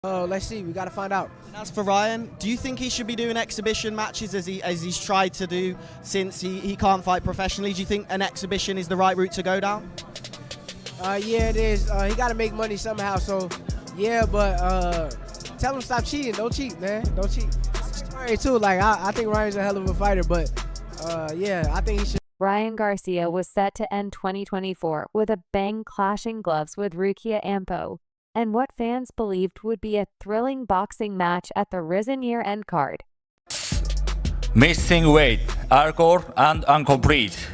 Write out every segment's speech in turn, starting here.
Oh, let's see. We got to find out. And as for Ryan, do you think he should be doing exhibition matches as he's tried to do since he can't fight professionally? Do you think an exhibition is the right route to go down? Yeah, it is. He got to make money somehow. So, yeah, but tell him stop cheating. Don't cheat, man. Don't cheat. Sorry, too. Like, I think Ryan's a hell of a fighter, but yeah, I think he should. Ryan Garcia was set to end 2024 with a bang clashing gloves with Rukiya Anpo, and what fans believed would be a thrilling boxing match at the Risen year-end card. Missing weight, alcohol, and incomplete.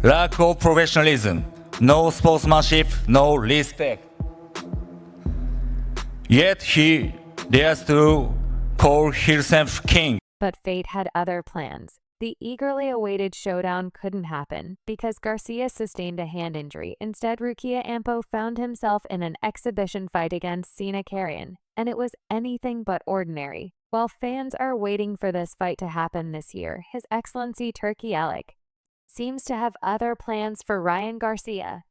Lack of professionalism. No sportsmanship, no respect. Yet he dares to call himself king. But fate had other plans. The eagerly awaited showdown couldn't happen because Garcia sustained a hand injury. Instead, Rukiya Anpo found himself in an exhibition fight against Haney, and it was anything but ordinary. While fans are waiting for this fight to happen this year, His Excellency Turki Alek seems to have other plans for Ryan Garcia.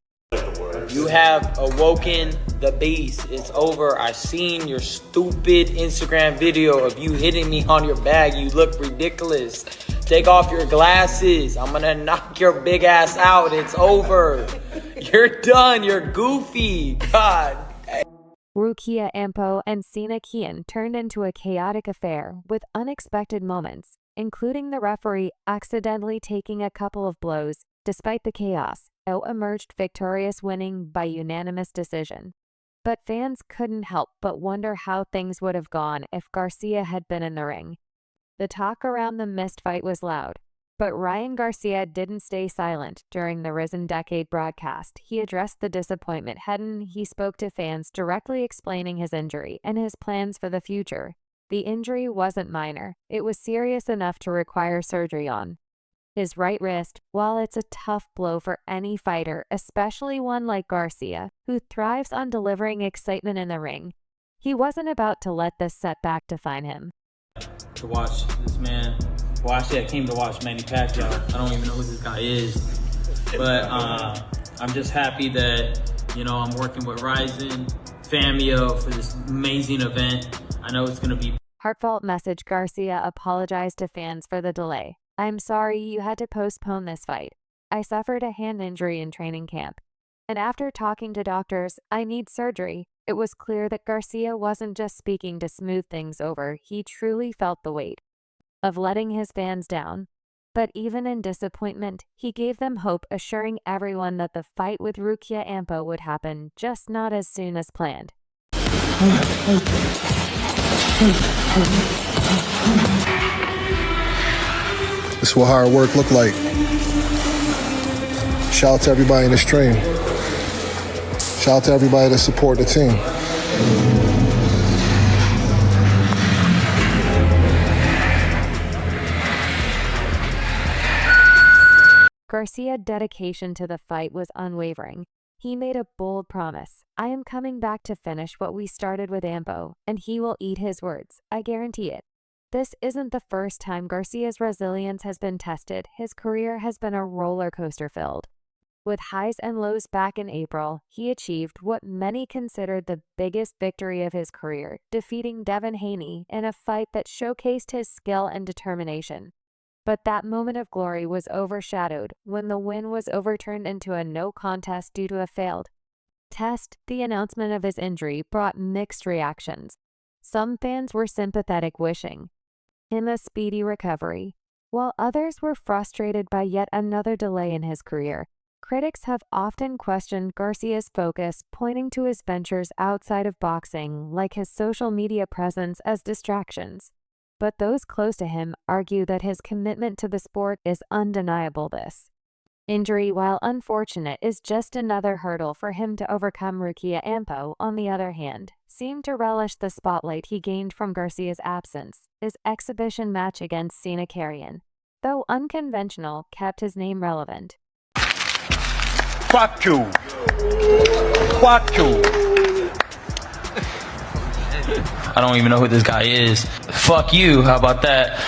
You have awoken the beast. It's over. I seen your stupid Instagram video of you hitting me on your bag. You look ridiculous. Take off your glasses. I'm gonna knock your big ass out. It's over. You're done. You're goofy. God. Rukiya Anpo and Haney turned into a chaotic affair with unexpected moments, including the referee accidentally taking a couple of blows. Despite the chaos, O emerged victorious, winning by unanimous decision. But fans couldn't help but wonder how things would have gone if Garcia had been in the ring. The talk around the missed fight was loud, but Ryan Garcia didn't stay silent during the Risen Decade broadcast. He addressed the disappointment hidden. He spoke to fans, directly explaining his injury and his plans for the future. The injury wasn't minor. It was serious enough to require surgery on his right wrist. While it's a tough blow for any fighter, especially one like Garcia, who thrives on delivering excitement in the ring, he wasn't about to let this setback define him. To watch this man, well, actually I came to watch Manny Pacquiao. I don't even know who this guy is, but I'm just happy that, you know, I'm working with Ryzen, Famio for this amazing event. I know it's going to be Heartfelt message. Garcia apologized to fans for the delay. "I'm sorry you had to postpone this fight. I suffered a hand injury in training camp, and after talking to doctors, I need surgery." It was clear that Garcia wasn't just speaking to smooth things over. He truly felt the weight of letting his fans down. But even in disappointment, he gave them hope, assuring everyone that the fight with Rukiya Anpo would happen, just not as soon as planned. This is what hard work look like. Shout out to everybody in the stream. Shout out to everybody that support the team. Garcia's dedication to the fight was unwavering. He made a bold promise. "I am coming back to finish what we started with Anpo, and he will eat his words. I guarantee it." This isn't the first time Garcia's resilience has been tested. His career has been a roller coaster filled. With highs and lows. Back in April, he achieved what many considered the biggest victory of his career, defeating Devin Haney in a fight that showcased his skill and determination. But that moment of glory was overshadowed when the win was overturned into a no contest due to a failed test. The announcement of his injury brought mixed reactions. Some fans were sympathetic, wishing him a speedy recovery, while others were frustrated by yet another delay in his career. Critics have often questioned Garcia's focus, pointing to his ventures outside of boxing, like his social media presence, as distractions. But those close to him argue that his commitment to the sport is undeniable. This injury, while unfortunate, is just another hurdle for him to overcome. Rukiya Anpo, on the other hand, seemed to relish the spotlight he gained from Garcia's absence. His exhibition match against Haney, though unconventional, kept his name relevant. Fuck you. Fuck you. I don't even know who this guy is. Fuck you, how about that?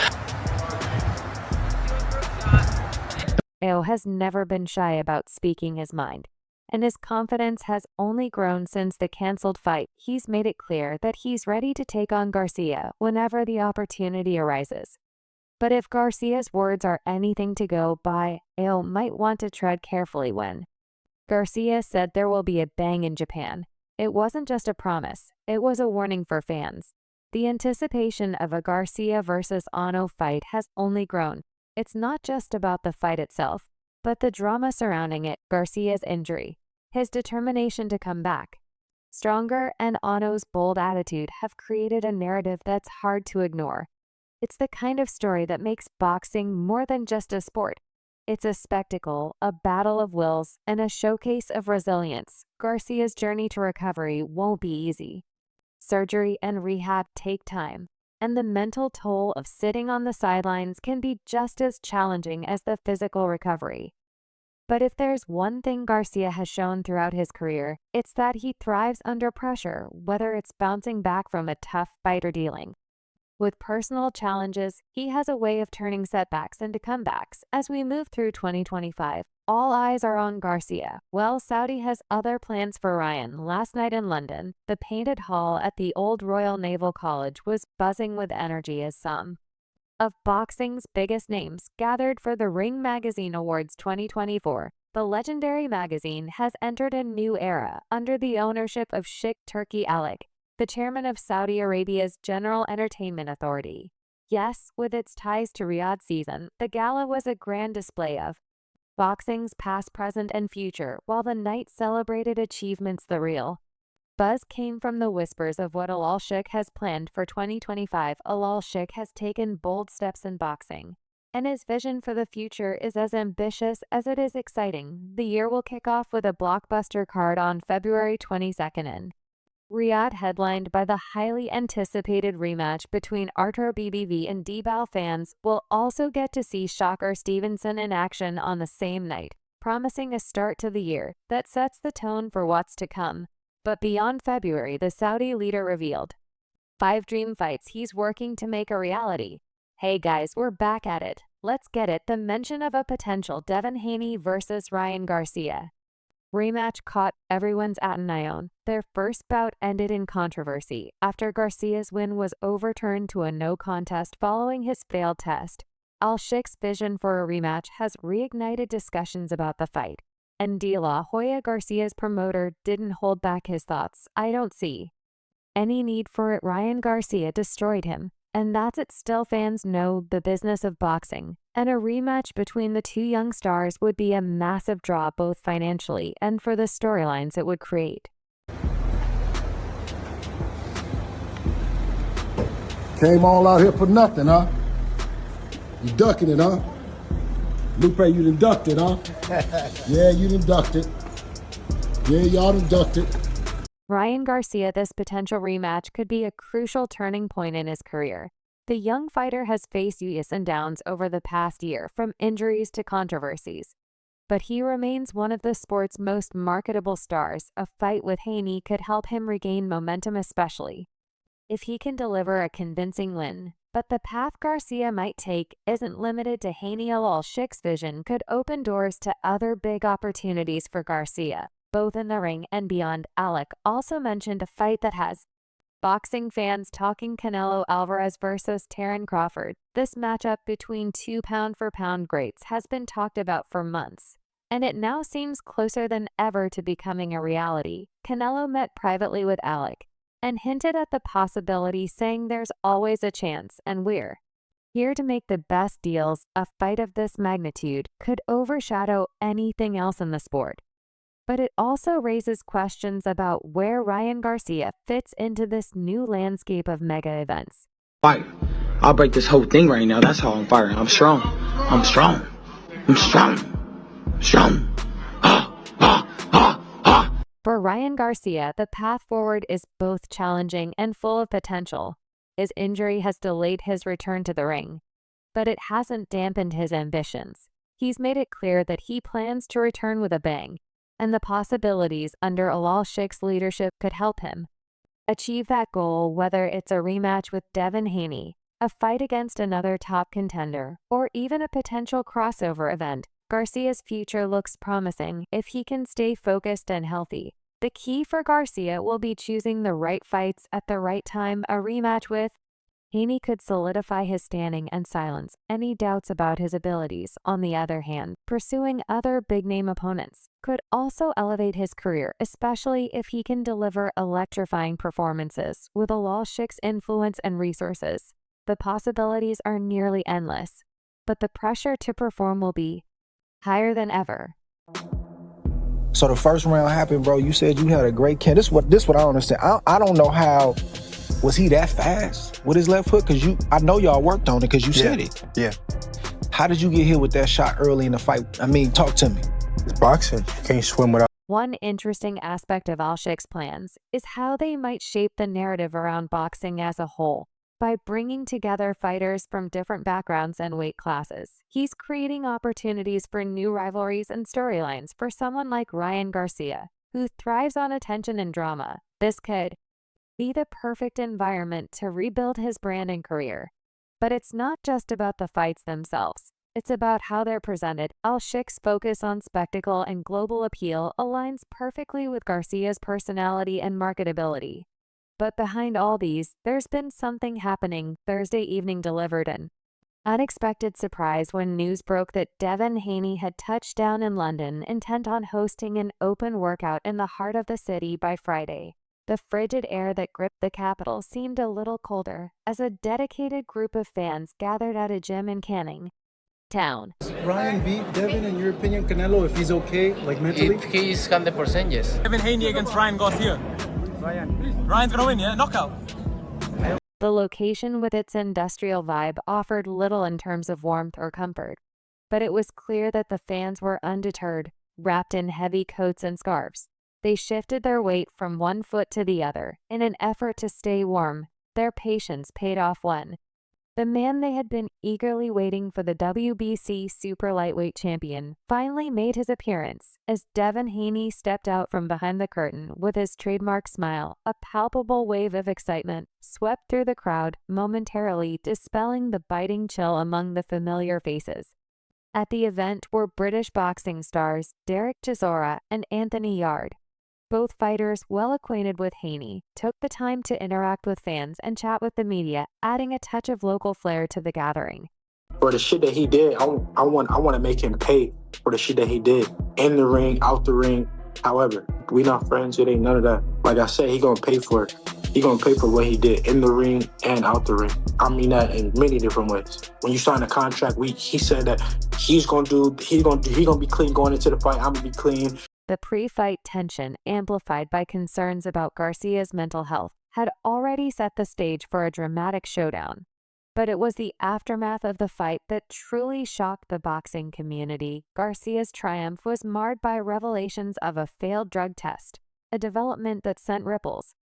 Ao has never been shy about speaking his mind, and his confidence has only grown since the canceled fight. He's made it clear that he's ready to take on Garcia whenever the opportunity arises. But if Garcia's words are anything to go by, AO might want to tread carefully when Garcia said there will be a bang in Japan. It wasn't just a promise, it was a warning for fans. The anticipation of a Garcia versus Anno fight has only grown. It's not just about the fight itself, but the drama surrounding it, Garcia's injury, his determination to come back. Stronger and Anno's bold attitude have created a narrative that's hard to ignore. It's the kind of story that makes boxing more than just a sport. It's a spectacle, a battle of wills, and a showcase of resilience. Garcia's journey to recovery won't be easy. Surgery and rehab take time, and the mental toll of sitting on the sidelines can be just as challenging as the physical recovery. But if there's one thing Garcia has shown throughout his career, it's that he thrives under pressure, whether it's bouncing back from a tough fight or dealing with personal challenges. He has a way of turning setbacks into comebacks. As we move through 2025, all eyes are on Garcia. Well, Saudi has other plans for Ryan. Last night in London, the painted hall at the Old Royal Naval College was buzzing with energy as some of boxing's biggest names gathered for the Ring Magazine Awards 2024. The legendary magazine has entered a new era under the ownership of Sheikh Turki Alek, the chairman of Saudi Arabia's General Entertainment Authority. Yes, with its ties to Riyadh season, the gala was a grand display of boxing's past, present, and future, while the night celebrated achievements the real buzz came from the whispers of what Al Sheikh has planned for 2025. Al Sheikh has taken bold steps in boxing, and his vision for the future is as ambitious as it is exciting. The year will kick off with a blockbuster card on February 22nd in Riyadh, headlined by the highly anticipated rematch between Artur BBV and Dibal. Fans will also get to see Shocker Stevenson in action on the same night, promising a start to the year that sets the tone for what's to come. But beyond February, the Saudi leader revealed 5 dream fights he's working to make a reality. Hey guys, we're back at it. Let's get it. The mention of a potential Devin Haney versus Ryan Garcia rematch caught everyone's attention. Their first bout ended in controversy after Garcia's win was overturned to a no contest following his failed test. Al Sheikh's vision for a rematch has reignited discussions about the fight, and De La Hoya, Garcia's promoter, didn't hold back his thoughts. I don't see any need for it. Ryan Garcia destroyed him, and that's it. Still, fans know the business of boxing, and a rematch between the two young stars would be a massive draw both financially and for the storylines it would create. Came all out here for nothing, huh? You ducking it, huh? Lupe, you done ducked it, huh? Yeah, you done ducked it. Yeah, y'all done ducked it. Ryan Garcia, this potential rematch could be a crucial turning point in his career. The young fighter has faced ups and downs over the past year, from injuries to controversies. But he remains one of the sport's most marketable stars. A fight with Haney could help him regain momentum, especially if he can deliver a convincing win. But the path Garcia might take isn't limited to Haney. Al Sheikh's vision could open doors to other big opportunities for Garcia, both in the ring and beyond. Alek also mentioned a fight that has boxing fans talking: Canelo Alvarez versus Terence Crawford. This matchup between 2 pound-for-pound greats has been talked about for months, and it now seems closer than ever to becoming a reality. Canelo met privately with Alek and hinted at the possibility, saying there's always a chance, and we're here to make the best deals. A fight of this magnitude could overshadow anything else in the sport, but it also raises questions about where Ryan Garcia fits into this new landscape of mega events. Fight. I'll break this whole thing right now. That's how I'm fighting. I'm strong. I'm strong. I'm strong. Strong. For Ryan Garcia, the path forward is both challenging and full of potential. His injury has delayed his return to the ring, but it hasn't dampened his ambitions. He's made it clear that he plans to return with a bang, and the possibilities under Al Sheikh's leadership could help him achieve that goal, whether it's a rematch with Devin Haney, a fight against another top contender, or even a potential crossover event. Garcia's future looks promising if he can stay focused and healthy. The key for Garcia will be choosing the right fights at the right time. A rematch with Haney could solidify his standing and silence any doubts about his abilities. On the other hand, pursuing other big-name opponents could also elevate his career, especially if he can deliver electrifying performances with Alshik's influence and resources. The possibilities are nearly endless, but the pressure to perform will be higher than ever. So the first round happened, bro. You said you had a great camp. This what I don't understand. I don't know how. Was he that fast with his left hook? Because I know y'all worked on it because you said it. Yeah. How did you get hit with that shot early in the fight? I mean, talk to me. It's boxing. You can't swim without. One interesting aspect of Alshik's plans is how they might shape the narrative around boxing as a whole. By bringing together fighters from different backgrounds and weight classes, he's creating opportunities for new rivalries and storylines for someone like Ryan Garcia, who thrives on attention and drama. This could be the perfect environment to rebuild his brand and career. But it's not just about the fights themselves. It's about how they're presented. Alshik's focus on spectacle and global appeal aligns perfectly with Garcia's personality and marketability. But behind all these, there's been something happening. Thursday evening delivered an unexpected surprise when news broke that Devin Haney had touched down in London, intent on hosting an open workout in the heart of the city by Friday. The frigid air that gripped the capital seemed a little colder as a dedicated group of fans gathered at a gym in Canning Town. Ryan beat Devin, in your opinion, Canelo, if he's okay, like mentally? If he's 100%, yes. Devin Haney against Ryan Garcia. Ryan's gonna win, yeah? Knockout. The location with its industrial vibe offered little in terms of warmth or comfort, but it was clear that the fans were undeterred, wrapped in heavy coats and scarves. They shifted their weight from one foot to the other in an effort to stay warm. Their patience paid off when the man they had been eagerly waiting for, the WBC super lightweight champion, finally made his appearance as Devin Haney stepped out from behind the curtain with his trademark smile. A palpable wave of excitement swept through the crowd, momentarily dispelling the biting chill among the familiar faces. At the event were British boxing stars Derek Chisora and Anthony Yarde. Both fighters, well acquainted with Haney, took the time to interact with fans and chat with the media, adding a touch of local flair to the gathering. For the shit that he did, I want to make him pay for the shit that he did. In the ring, out the ring. However, we not friends. It ain't none of that. Like I said, he gonna pay for it. He gonna pay for what he did in the ring and out the ring. I mean that in many different ways. When you sign a contract, he said that he's gonna be clean going into the fight. I'm gonna be clean. The pre-fight tension, amplified by concerns about Garcia's mental health, had already set the stage for a dramatic showdown. But it was the aftermath of the fight that truly shocked the boxing community. Garcia's triumph was marred by revelations of a failed drug test, a development that sent ripples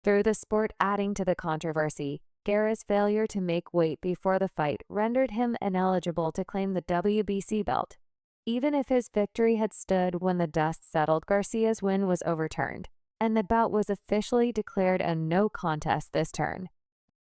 through the sport. Adding to the controversy, Guerra's failure to make weight before the fight rendered him ineligible to claim the WBC belt. Even if his victory had stood when the dust settled, Garcia's win was overturned, and the bout was officially declared a no contest this turn.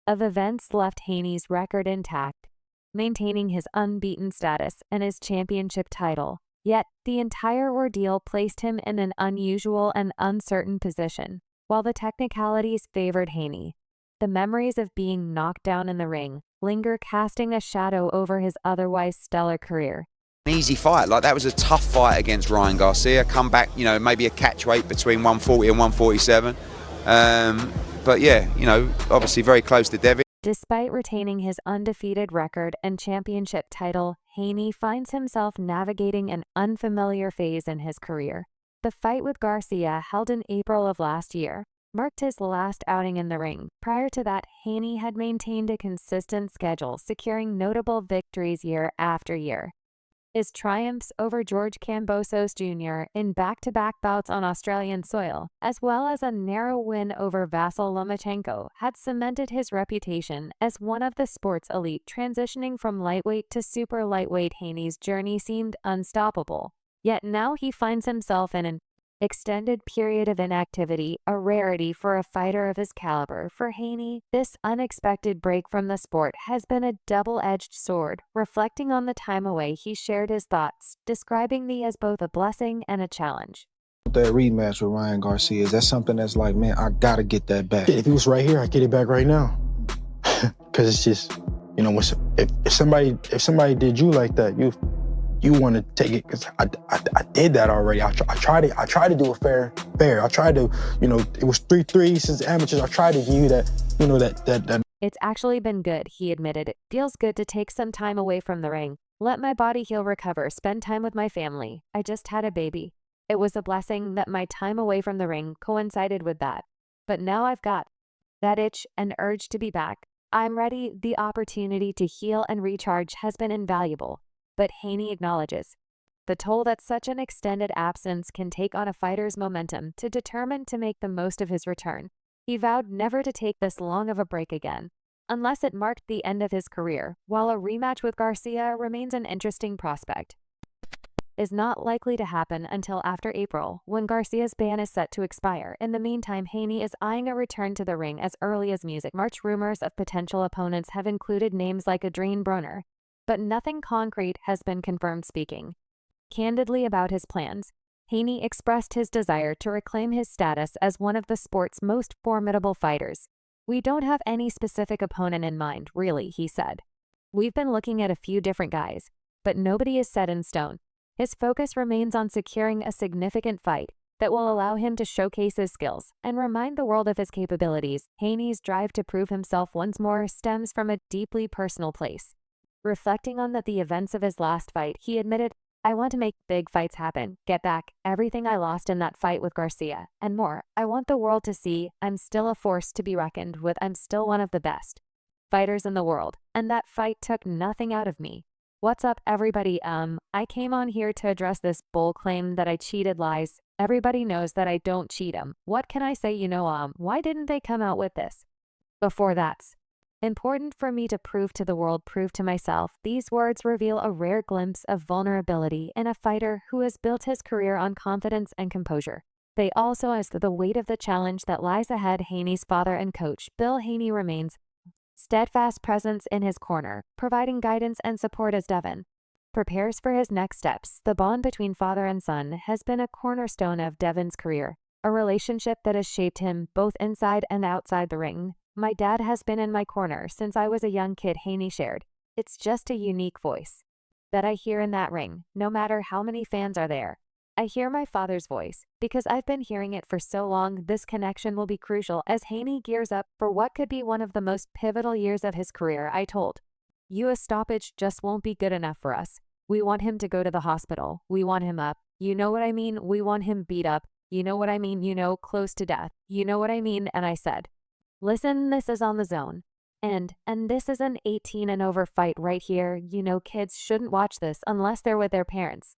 Of events left Haney's record intact, maintaining his unbeaten status and his championship title. Yet, the entire ordeal placed him in an unusual and uncertain position. While the technicalities favored Haney, the memories of being knocked down in the ring linger, casting a shadow over his otherwise stellar career. Easy fight, like that was a tough fight against Ryan Garcia. Come back, maybe a catch weight between 140 and 147. But yeah, obviously very close to Devin. Despite retaining his undefeated record and championship title, Haney finds himself navigating an unfamiliar phase in his career. The fight with Garcia, held in April of last year, marked his last outing in the ring. Prior to that, Haney had maintained a consistent schedule, securing notable victories year after year. His triumphs over George Kambosos Jr. in back-to-back bouts on Australian soil, as well as a narrow win over Vasyl Lomachenko, had cemented his reputation as one of the sport's elite. Transitioning from lightweight to super lightweight, Haney's journey seemed unstoppable. Yet now he finds himself in an Extended period of inactivity, a rarity for a fighter of his caliber. For Haney, this unexpected break from the sport has been a double-edged sword. Reflecting on the time away, he shared his thoughts, describing the as both a blessing and a challenge. That rematch with Ryan Garcia, is that something that's like, man, I gotta get that back? If it was right here, I'd get it back right now. Because it's just, you know, if somebody did you like that, you want to take it, because I did that already. I tried to do it fair. I tried to, you know, it was 3-3 since amateurs. I tried to give you that, you know, that. It's actually been good, he admitted. It feels good to take some time away from the ring. Let my body heal, recover, spend time with my family. I just had a baby. It was a blessing that my time away from the ring coincided with that. But now I've got that itch and urge to be back. I'm ready. The opportunity to heal and recharge has been invaluable. But Haney acknowledges the toll that such an extended absence can take on a fighter's momentum. To determine to make the most of his return, he vowed never to take this long of a break again, unless it marked the end of his career. While a rematch with Garcia remains an interesting prospect, is not likely to happen until after April, when Garcia's ban is set to expire. In the meantime, Haney is eyeing a return to the ring as early as music. March rumors of potential opponents have included names like Adrian Broner, but nothing concrete has been confirmed. Speaking candidly about his plans, Haney expressed his desire to reclaim his status as one of the sport's most formidable fighters. We don't have any specific opponent in mind, really, he said. We've been looking at a few different guys, but nobody is set in stone. His focus remains on securing a significant fight that will allow him to showcase his skills and remind the world of his capabilities. Haney's drive to prove himself once more stems from a deeply personal place. Reflecting on the events of his last fight, he admitted, I want to make big fights happen, get back everything I lost in that fight with Garcia, and more. I want the world to see I'm still a force to be reckoned with. I'm still one of the best fighters in the world, and that fight took nothing out of me. What's up, everybody? I came on here to address this bull claim that I cheated. Lies. Everybody knows that I don't cheat. What can I say? Why didn't they come out with this before? That's important for me to prove to the world, prove to myself. These words reveal a rare glimpse of vulnerability in a fighter who has built his career on confidence and composure. They also as the weight of the challenge that lies ahead. Haney's father and coach, Bill Haney, remains steadfast presence in his corner, providing guidance and support as Devin prepares for his next steps. The bond between father and son has been a cornerstone of Devin's career, a relationship that has shaped him both inside and outside the ring. My dad has been in my corner since I was a young kid, Haney shared. It's just a unique voice that I hear in that ring, no matter how many fans are there. I hear my father's voice because I've been hearing it for so long. This connection will be crucial as Haney gears up for what could be one of the most pivotal years of his career. I told you a stoppage just won't be good enough for us. We want him to go to the hospital. We want him up. You know what I mean? We want him beat up. You know what I mean? Close to death. You know what I mean? And I said, listen, this is on the zone. And this is an 18 and over fight right here. Kids shouldn't watch this unless they're with their parents.